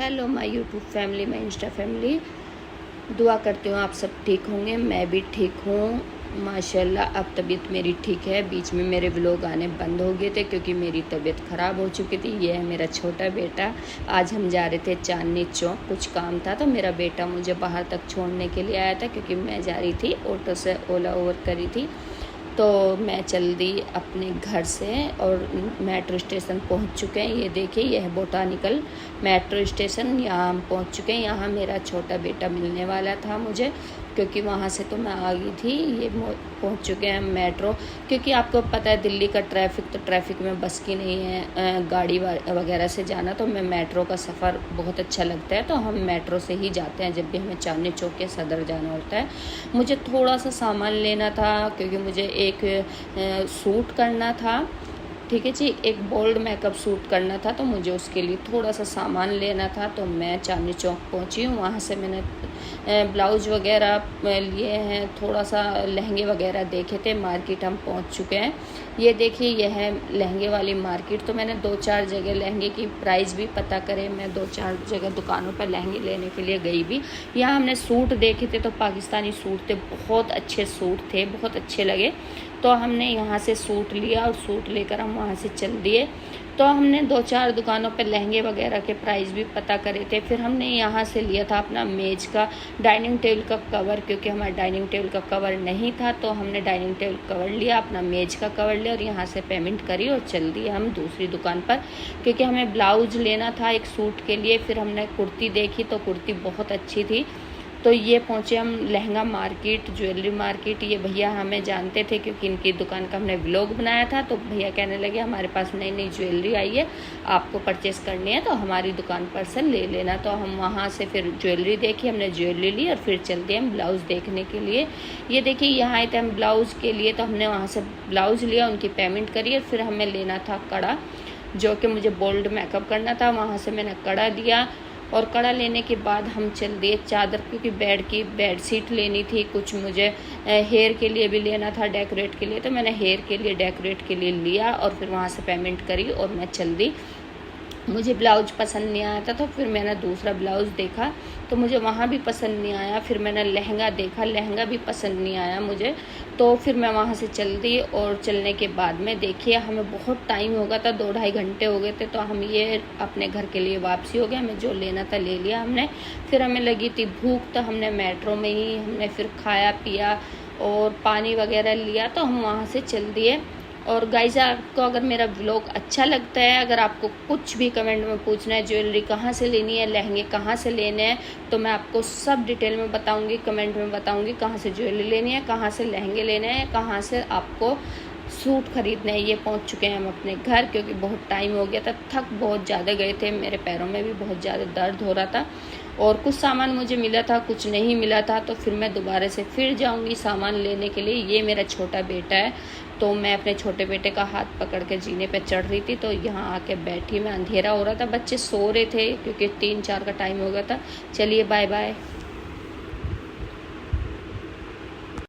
Hello my YouTube family, my Insta family. दुआ करती हूँ आप सब ठीक होंगे। मैं भी ठीक हूँ माशाल्लाह। अब तबीयत मेरी ठीक है। बीच में मेरे व्लॉग आने बंद हो गए थे क्योंकि मेरी तबीयत ख़राब हो चुकी थी। ये है मेरा छोटा बेटा। आज हम जा रहे थे चांदनी चौक, कुछ काम था तो मेरा बेटा मुझे बाहर तक छोड़ने के लिए आया था क्योंकि मैं जा रही थी, ऑटो से ओला ओवर करी थी। तो मैं चल दी अपने घर से और मेट्रो स्टेशन पहुंच चुके हैं। ये देखिए, यह है बोटानिकल मेट्रो स्टेशन। यहाँ हम पहुंच चुके हैं। यहाँ मेरा छोटा बेटा मिलने वाला था मुझे, क्योंकि वहाँ से तो मैं आ गई थी। ये पहुंच चुके हैं मेट्रो, क्योंकि आपको पता है दिल्ली का ट्रैफिक, तो ट्रैफिक में बस की नहीं है गाड़ी वगैरह से जाना। तो मैं मेट्रो का सफ़र बहुत अच्छा लगता है, तो हम मेट्रो से ही जाते हैं जब भी हमें चांदनी चौक या सदर जाना होता है। मुझे थोड़ा सा सामान लेना था क्योंकि मुझे एक सूट करना था, ठीक है जी, एक बोल्ड मेकअप सूट करना था, तो मुझे उसके लिए थोड़ा सा सामान लेना था। तो मैं चांदनी चौक पहुंची हूँ। वहाँ से मैंने ब्लाउज वगैरह लिए हैं, थोड़ा सा लहंगे वगैरह देखे थे। मार्केट हम पहुंच चुके हैं। ये देखिए, यह है लहंगे वाली मार्केट। तो मैंने 2-4 जगह लहंगे की प्राइस भी पता करे। मैं 2-4 जगह दुकानों पर लहंगे लेने के लिए गई भी। यहाँ हमने सूट देखे थे, तो पाकिस्तानी सूट थे, बहुत अच्छे सूट थे, बहुत अच्छे लगे। तो हमने यहाँ से सूट लिया और सूट लेकर हम वहाँ से चल दिए। तो हमने 2-4 दुकानों पे लहंगे वगैरह के प्राइस भी पता करे थे। फिर हमने यहाँ से लिया था अपना मेज का डाइनिंग टेबल का कवर, क्योंकि हमारा डाइनिंग टेबल का कवर नहीं था। तो हमने डाइनिंग टेबल कवर लिया, अपना मेज का कवर लिया और यहाँ से पेमेंट करी और चल दिए हम दूसरी दुकान पर, क्योंकि हमें ब्लाउज लेना था एक सूट के लिए। फिर हमने कुर्ती देखी तो कुर्ती बहुत अच्छी थी। तो ये पहुँचे हम लहंगा मार्केट, ज्वेलरी मार्केट। ये भैया हमें जानते थे क्योंकि इनकी दुकान का हमने व्लॉग बनाया था। तो भैया कहने लगे हमारे पास नई नई ज्वेलरी आई है, आपको परचेस करनी है तो हमारी दुकान पर से ले लेना। तो हम वहाँ से फिर ज्वेलरी देखी, हमने ज्वेलरी ली और फिर चल दिए हम ब्लाउज़ देखने के लिए। ये देखिए, यहाँ आए थे हम ब्लाउज़ के लिए, तो हमने वहाँ से ब्लाउज़ लिया, उनकी पेमेंट करी और फिर हमें लेना था कड़ा, जो कि मुझे बोल्ड मेकअप करना था। वहाँ से मैंने कड़ा दिया और कड़ा लेने के बाद हम चल दिए चादर, क्योंकि बेड शीट लेनी थी। कुछ मुझे हेयर के लिए भी लेना था, डेकोरेट के लिए। तो मैंने हेयर के लिए, डेकोरेट के लिए लिया और फिर वहाँ से पेमेंट करी और मैं चल दी। मुझे ब्लाउज पसंद नहीं आया था, तो फिर मैंने दूसरा ब्लाउज़ देखा तो मुझे वहाँ भी पसंद नहीं आया। फिर मैंने लहंगा देखा, लहंगा भी पसंद नहीं आया मुझे। तो फिर मैं वहाँ से चल दी और चलने के बाद में देखिए हमें बहुत टाइम हो गया था, 2-2.5 घंटे हो गए थे। तो हम ये अपने घर के लिए वापसी हो गया। हमें जो लेना था ले लिया हमने। फिर हमें लगी थी भूख, तो हमने मेट्रो में ही हमने फिर खाया पिया और पानी वगैरह लिया। तो हम वहाँ से चल दिए। और गाइस, आपको अगर मेरा व्लॉग अच्छा लगता है, अगर आपको कुछ भी कमेंट में पूछना है, ज्वेलरी कहाँ से लेनी है, लहंगे कहाँ से लेने हैं, तो मैं आपको सब डिटेल में बताऊंगी, कमेंट में बताऊंगी कहाँ से ज्वेलरी लेनी है, कहाँ से लहंगे लेने हैं, कहाँ से आपको सूट खरीदने हैं। ये पहुंच चुके हैं हम अपने घर, क्योंकि बहुत टाइम हो गया था, थक बहुत ज़्यादा गए थे, मेरे पैरों में भी बहुत ज़्यादा दर्द हो रहा था। और कुछ सामान मुझे मिला था, कुछ नहीं मिला था। तो फिर मैं दोबारा से फिर जाऊंगी सामान लेने के लिए। ये मेरा छोटा बेटा है, तो मैं अपने छोटे बेटे का हाथ पकड़ के जीने पे चढ़ रही थी। तो यहाँ आके बैठी मैं, अंधेरा हो रहा था, बच्चे सो रहे थे क्योंकि 3-4 का टाइम हो गया था। चलिए बाय बाय।